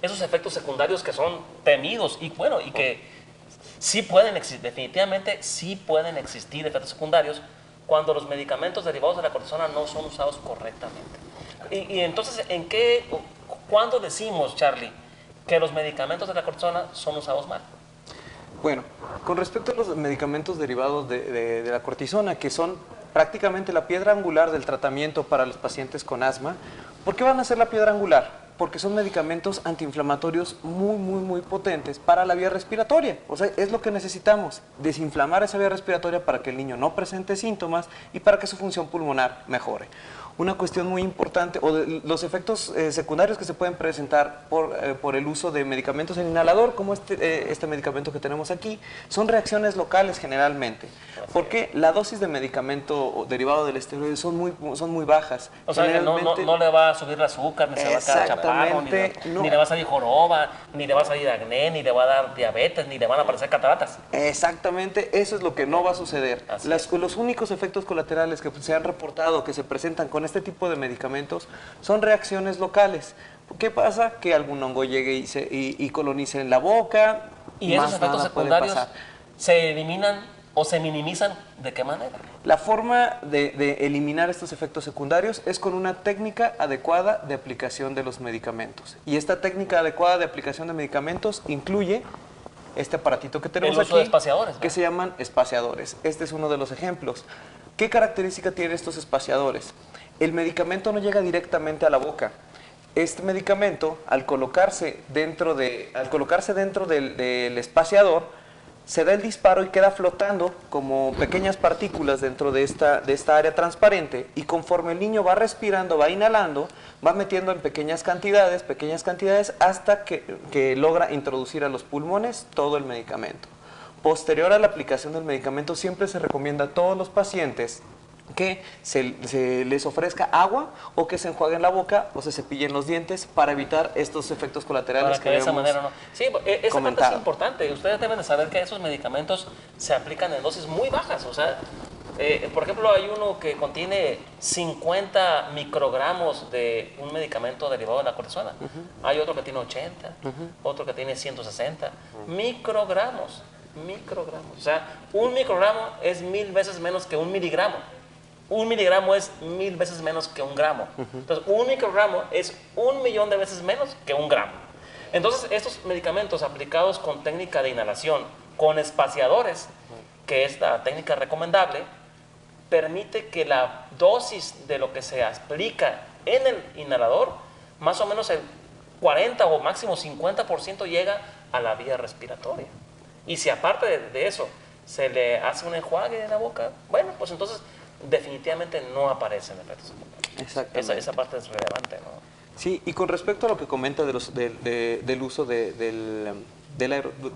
esos efectos secundarios que son temidos y bueno, y que sí pueden existir, definitivamente sí pueden existir efectos secundarios cuando los medicamentos derivados de la cortisona no son usados correctamente? Y entonces, ¿cuándo decimos, Charlie, que los medicamentos de la cortisona son usados mal? Bueno, con respecto a los medicamentos derivados de la cortisona, que son prácticamente la piedra angular del tratamiento para los pacientes con asma, ¿por qué van a ser la piedra angular? Porque son medicamentos antiinflamatorios muy potentes para la vía respiratoria. O sea, es lo que necesitamos, desinflamar esa vía respiratoria para que el niño no presente síntomas y para que su función pulmonar mejore. Una cuestión muy importante, o de los efectos secundarios que se pueden presentar por el uso de medicamentos en inhalador, como este medicamento que tenemos aquí, son reacciones locales generalmente, porque la dosis de medicamento derivado del esteroide son muy bajas. O sea, que no le va a subir el azúcar, ni se va a quedar chaparro, ni le va a salir joroba, ni le va a salir acné, ni le va a dar diabetes, ni le van a aparecer cataratas. Exactamente, eso es lo que no va a suceder. Los únicos efectos colaterales que se han reportado que se presentan con este tipo de medicamentos son reacciones locales. ¿Qué pasa? Que algún hongo llegue y colonice en la boca. ¿Y esos efectos secundarios se eliminan o se minimizan de qué manera? La forma de eliminar estos efectos secundarios es con una técnica adecuada de aplicación de los medicamentos. Y esta técnica adecuada de aplicación de medicamentos incluye este aparatito que tenemos aquí, de espaciadores, ¿no? Que se llaman espaciadores. Este es uno de los ejemplos. ¿Qué característica tienen estos espaciadores? El medicamento no llega directamente a la boca. Este medicamento, al colocarse dentro del espaciador, se da el disparo y queda flotando como pequeñas partículas dentro de esta área transparente, y conforme el niño va respirando, va inhalando, va metiendo en pequeñas cantidades hasta que logra introducir a los pulmones todo el medicamento. Posterior a la aplicación del medicamento, siempre se recomienda a todos los pacientes que se les ofrezca agua o que se enjuaguen la boca o se cepillen los dientes para evitar estos efectos colaterales. Para que de esa manera no. Sí, esa parte es importante. Ustedes deben de saber que esos medicamentos se aplican en dosis muy bajas. O sea, por ejemplo, hay uno que contiene 50 microgramos de un medicamento derivado de la cortisona. Hay otro que tiene 80, otro que tiene 160 microgramos. O sea, un microgramo es 1000 veces menos que un miligramo. Un miligramo es 1000 veces menos que un gramo. Entonces, un microgramo es 1.000.000 de veces menos que un gramo. Entonces, estos medicamentos aplicados con técnica de inhalación, con espaciadores, que es la técnica recomendable, permite que la dosis de lo que se aplica en el inhalador, más o menos el 40 o máximo 50% llega a la vía respiratoria. Y si aparte de eso se le hace un enjuague en la boca, bueno, pues entonces definitivamente no aparecen efectos secundarios. Exactamente. Esa parte es relevante, ¿no? Sí, y con respecto a lo que comenta del uso de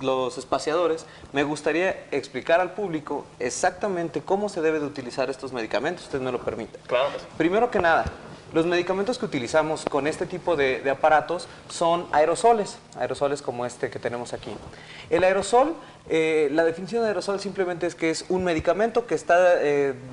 los espaciadores, me gustaría explicar al público exactamente cómo se debe de utilizar estos medicamentos, usted me lo permite. Claro que sí. Primero que nada, los medicamentos que utilizamos con este tipo de aparatos son aerosoles como este que tenemos aquí. El aerosol, la definición de aerosol simplemente es que es un medicamento que está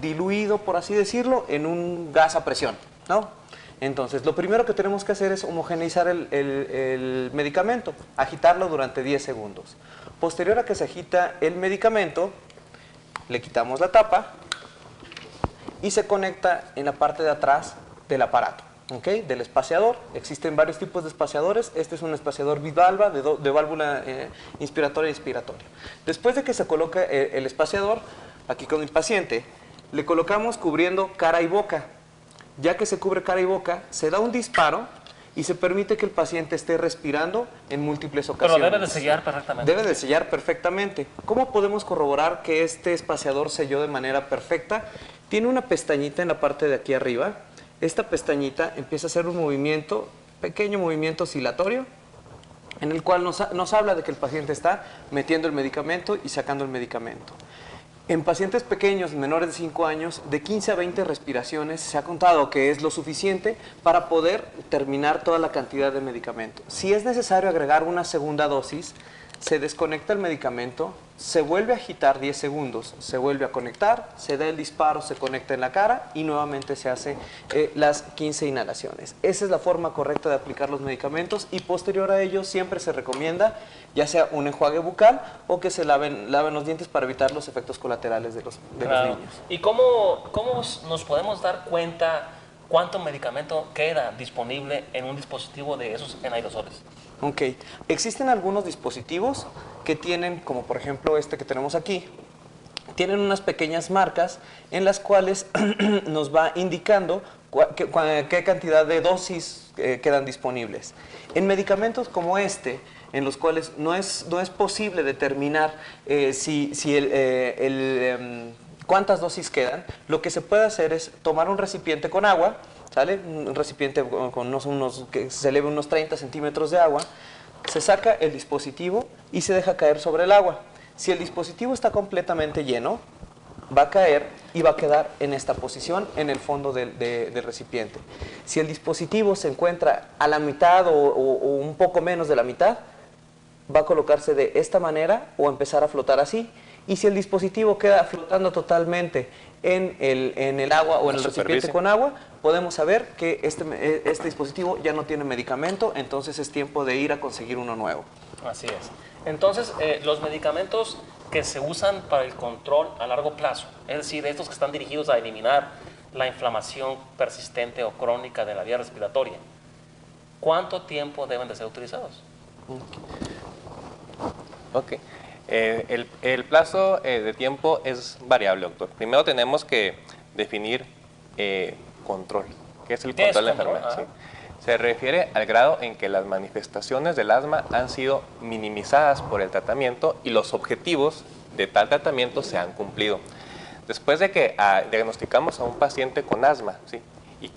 diluido, por así decirlo, en un gas a presión, ¿no? Entonces, lo primero que tenemos que hacer es homogeneizar el medicamento, agitarlo durante 10 segundos. Posterior a que se agita el medicamento, le quitamos la tapa y se conecta en la parte de atrás del aparato, ¿okay? Del espaciador. Existen varios tipos de espaciadores. Este es un espaciador bivalva de válvula inspiratoria y expiratoria. Después de que se coloca el espaciador, aquí con el paciente, le colocamos cubriendo cara y boca. Ya que se cubre cara y boca, se da un disparo y se permite que el paciente esté respirando en múltiples ocasiones. Pero debe de sellar perfectamente. Debe de sellar perfectamente. ¿Cómo podemos corroborar que este espaciador selló de manera perfecta? Tiene una pestañita en la parte de aquí arriba. Esta pestañita empieza a hacer un movimiento, pequeño movimiento oscilatorio, en el cual nos habla de que el paciente está metiendo el medicamento y sacando el medicamento. En pacientes pequeños, menores de 5 años, de 15 a 20 respiraciones se ha contado que es lo suficiente para poder terminar toda la cantidad de medicamento. Si es necesario agregar una segunda dosis, se desconecta el medicamento se vuelve a agitar 10 segundos, se vuelve a conectar, se da el disparo, se conecta en la cara y nuevamente se hace las 15 inhalaciones. Esa es la forma correcta de aplicar los medicamentos y posterior a ello siempre se recomienda ya sea un enjuague bucal o que se laven los dientes para evitar los efectos colaterales de los niños. ¿Y cómo nos podemos dar cuenta cuánto medicamento queda disponible en un dispositivo de esos en aerosoles? Ok, existen algunos dispositivos que tienen, como por ejemplo este que tenemos aquí, tienen unas pequeñas marcas en las cuales nos va indicando qué cantidad de dosis quedan disponibles. En medicamentos como este, en los cuales no es posible determinar cuántas dosis quedan, lo que se puede hacer es tomar un recipiente con agua, ¿sale? Un recipiente que se eleve unos 30 centímetros de agua, se saca el dispositivo y se deja caer sobre el agua. Si el dispositivo está completamente lleno, va a caer y va a quedar en esta posición en el fondo del recipiente. Si el dispositivo se encuentra a la mitad o un poco menos de la mitad, va a colocarse de esta manera o empezar a flotar así. Y si el dispositivo queda flotando totalmente en el agua o en el recipiente con agua, podemos saber que este dispositivo ya no tiene medicamento, entonces es tiempo de ir a conseguir uno nuevo. Así es. Entonces, los medicamentos que se usan para el control a largo plazo, es decir, estos que están dirigidos a eliminar la inflamación persistente o crónica de la vía respiratoria, ¿cuánto tiempo deben de ser utilizados? Ok. El plazo de tiempo es variable, doctor. Primero tenemos que definir control. ¿Qué es el control de la enfermedad? Sí. Se refiere al grado en que las manifestaciones del asma han sido minimizadas por el tratamiento y los objetivos de tal tratamiento se han cumplido. Después de que diagnosticamos a un paciente con asma, ¿sí? y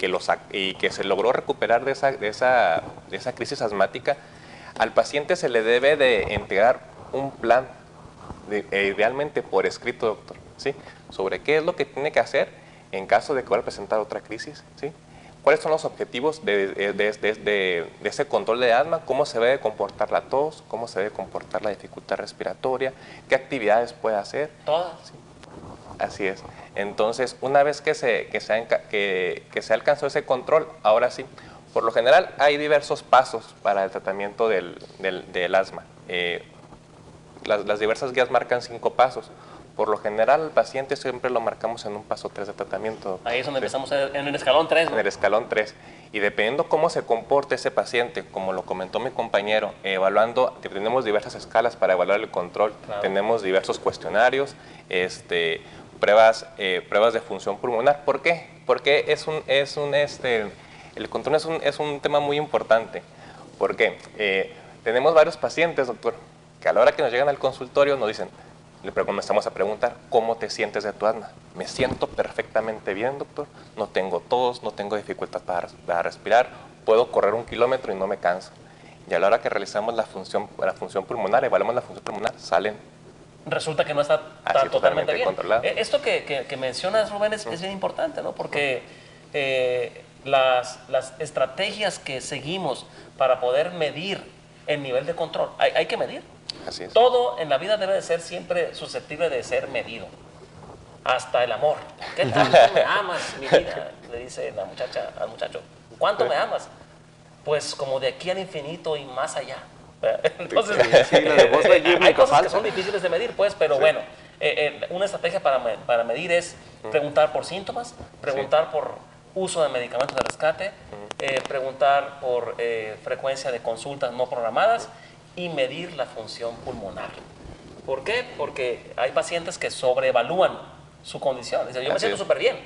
que se logró recuperar de esa crisis asmática, al paciente se le debe de entregar un plan, idealmente por escrito, doctor, ¿sí? sobre qué es lo que tiene que hacer en caso de que vaya a presentar otra crisis, ¿sí? ¿Cuáles son los objetivos de ese control de asma? ¿Cómo se debe comportar la tos? ¿Cómo se debe comportar la dificultad respiratoria? ¿Qué actividades puede hacer? Todas. Sí. Así es. Entonces, una vez que se alcanzó ese control, ahora sí, por lo general hay diversos pasos para el tratamiento del asma. Las diversas guías marcan 5 pasos. Por lo general, al paciente siempre lo marcamos en un paso 3 de tratamiento. Ahí es donde empezamos en el escalón 3, ¿no? En el escalón 3. Y dependiendo cómo se comporte ese paciente, como lo comentó mi compañero, tenemos diversas escalas para evaluar el control. Claro. Tenemos diversos cuestionarios, pruebas de función pulmonar. ¿Por qué? Porque el control es un tema muy importante. ¿Por qué? Tenemos varios pacientes, doctor, que a la hora que nos llegan al consultorio nos dicen, comenzamos a preguntar, ¿cómo te sientes de tu asma? Me siento perfectamente bien, doctor. No tengo tos, no tengo dificultad para respirar. Puedo correr 1 kilómetro y no me canso. Y a la hora que realizamos la función pulmonar, evaluamos la función pulmonar, salen. Resulta que no está totalmente bien. Controlado. Esto que mencionas, Rubén, es bien importante, ¿no? Porque las estrategias que seguimos para poder medir el nivel de control, hay que medir. Así es. Todo en la vida debe de ser siempre susceptible de ser medido. Hasta el amor. ¿Qué tanto me amas, mi vida? Le dice la muchacha al muchacho. ¿Cuánto me amas? Pues como de aquí al infinito y más allá. Entonces, hay cosas que son difíciles de medir, pues, pero bueno, una estrategia para medir es preguntar por síntomas, preguntar por uso de medicamentos de rescate, preguntar por frecuencia de consultas no programadas y medir la función pulmonar. ¿Por qué? Porque hay pacientes que sobreevalúan su condición. Dicen, yo me siento súper bien,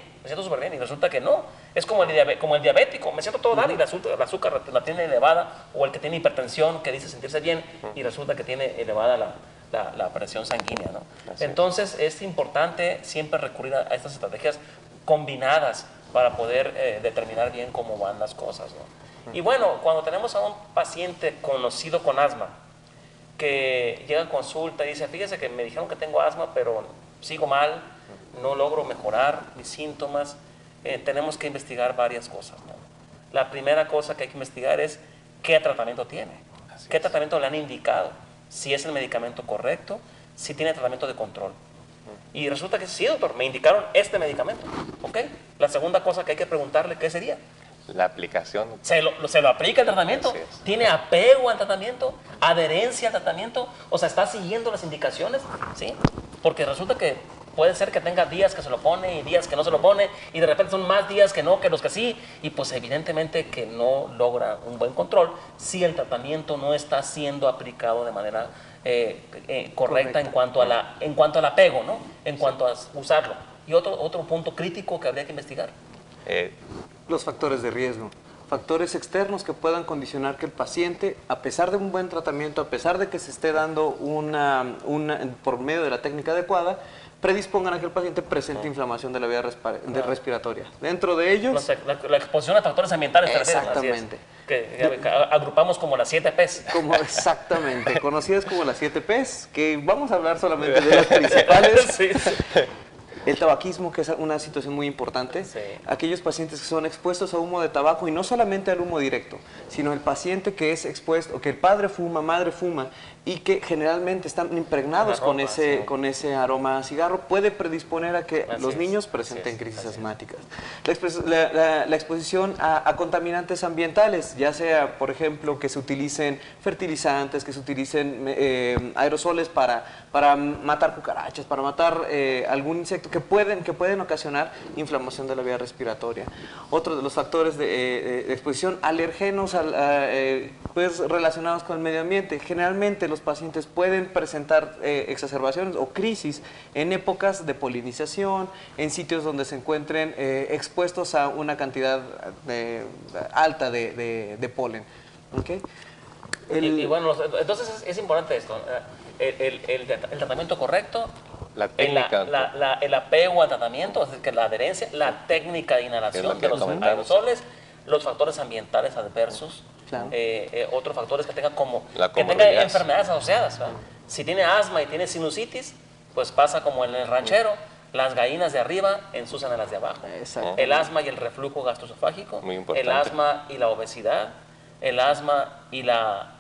y resulta que no. Es como el diabético, me siento todo dar y el azúcar la tiene elevada, o el que tiene hipertensión, que dice sentirse bien, y resulta que tiene elevada la presión sanguínea, ¿no? Entonces es importante siempre recurrir a estas estrategias combinadas para poder determinar bien cómo van las cosas, ¿no? Y bueno, cuando tenemos a un paciente conocido con asma que llega a consulta y dice, fíjese que me dijeron que tengo asma, pero sigo mal, no logro mejorar mis síntomas, tenemos que investigar varias cosas, ¿no? La primera cosa que hay que investigar es qué tratamiento tiene, qué tratamiento le han indicado, si es el medicamento correcto, si tiene tratamiento de control. Y resulta que sí, doctor, me indicaron este medicamento. ¿Ok? La segunda cosa que hay que preguntarle, ¿qué sería? La aplicación. ¿Se lo aplica el tratamiento? Así es. ¿Tiene apego al tratamiento? ¿Adherencia al tratamiento? O sea, ¿está siguiendo las indicaciones? ¿Sí? Porque resulta que puede ser que tenga días que se lo pone y días que no se lo pone, y de repente son más días que no que los que sí, y pues evidentemente que no logra un buen control si el tratamiento no está siendo aplicado de manera correcta en cuanto al apego, ¿no? En cuanto a usarlo. Y otro punto crítico que habría que investigar. Los factores de riesgo. Factores externos que puedan condicionar que el paciente, a pesar de un buen tratamiento, a pesar de que se esté dando por medio de la técnica adecuada, predispongan a que el paciente presente inflamación de la vía respiratoria. Dentro de ellos... La exposición a factores ambientales. Exactamente. Que agrupamos como las 7 P's. Exactamente, conocidas como las 7 P's, que vamos a hablar solamente de las principales. Sí, sí. El tabaquismo, que es una situación muy importante. Sí. Aquellos pacientes que son expuestos a humo de tabaco, y no solamente al humo directo, sino el paciente que es expuesto, o que el padre fuma, madre fuma, y que generalmente están impregnados con ese aroma a cigarro, puede predisponer a que los niños presenten crisis asmáticas. La exposición a contaminantes ambientales, ya sea, por ejemplo, que se utilicen fertilizantes, que se utilicen aerosoles para matar cucarachas, para matar algún insecto, que pueden ocasionar inflamación de la vía respiratoria. Otro de los factores de exposición, alergenos pues relacionados con el medio ambiente. Generalmente los pacientes pueden presentar exacerbaciones o crisis en épocas de polinización, en sitios donde se encuentren expuestos a una cantidad alta de polen. ¿Okay? Y bueno, entonces es importante esto, el tratamiento correcto, La técnica. el apego al tratamiento, es decir, que la adherencia, la técnica de inhalación de los aerosoles, los factores ambientales adversos, claro. Otros factores que tenga La que tenga enfermedades asociadas. ¿Verdad? Si tiene asma y tiene sinusitis, pues pasa como en el ranchero, las gallinas de arriba ensucian a las de abajo. Exacto. El asma y el reflujo gastroesofágico, Muy importante. el asma y la obesidad, el asma y la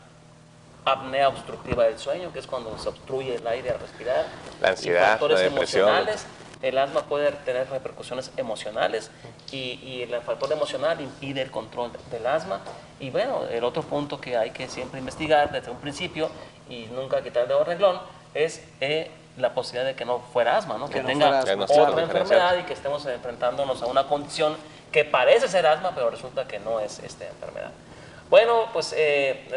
apnea obstructiva del sueño, que es cuando se obstruye el aire al respirar, la ansiedad, factores la depresión. emocionales. El asma puede tener repercusiones emocionales y el factor emocional impide el control del asma. Y bueno, el otro punto que hay que siempre investigar desde un principio y nunca quitar el dedo del renglón es la posibilidad de que no fuera asma, ¿no? Que tenga otra enfermedad y que estemos enfrentándonos a una condición que parece ser asma, pero resulta que no es esta enfermedad. Bueno, pues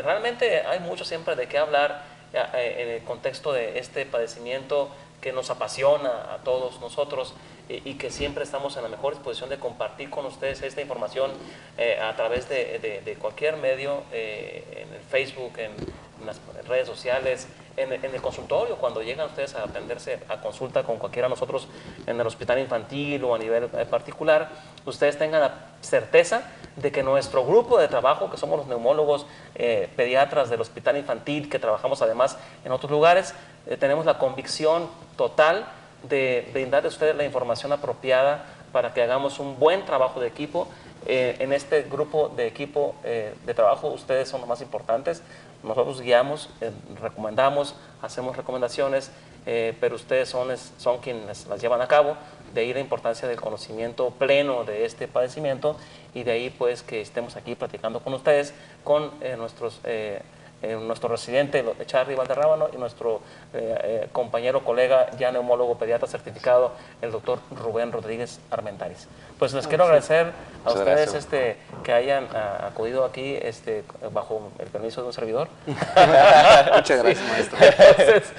realmente hay mucho siempre de qué hablar en el contexto de este padecimiento que nos apasiona a todos nosotros y que siempre estamos en la mejor disposición de compartir con ustedes esta información a través de cualquier medio, en el Facebook, en las redes sociales, en el consultorio, cuando llegan ustedes a atenderse a consulta con cualquiera de nosotros en el hospital infantil o a nivel particular, ustedes tengan la certeza de que nuestro grupo de trabajo, que somos los neumólogos pediatras del hospital infantil, que trabajamos además en otros lugares, tenemos la convicción total de brindarle a ustedes la información apropiada para que hagamos un buen trabajo de equipo. En este grupo de equipo de trabajo ustedes son los más importantes. Nosotros guiamos, recomendamos, hacemos recomendaciones, pero ustedes son quienes las llevan a cabo. De ahí la importancia del conocimiento pleno de este padecimiento y de ahí pues que estemos aquí platicando con ustedes, con nuestro residente Charly Valderrábano y nuestro compañero, colega, ya neumólogo pediatra certificado, el doctor Rubén Rodríguez Armentaris. Pues les quiero agradecer a ustedes que hayan acudido aquí bajo el permiso de un servidor. Muchas gracias, maestro. Entonces,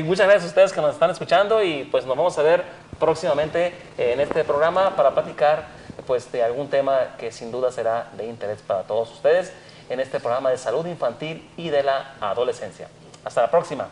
muchas gracias a ustedes que nos están escuchando y pues nos vamos a ver próximamente en este programa para platicar pues de algún tema que sin duda será de interés para todos ustedes en este programa de salud infantil y de la adolescencia. Hasta la próxima.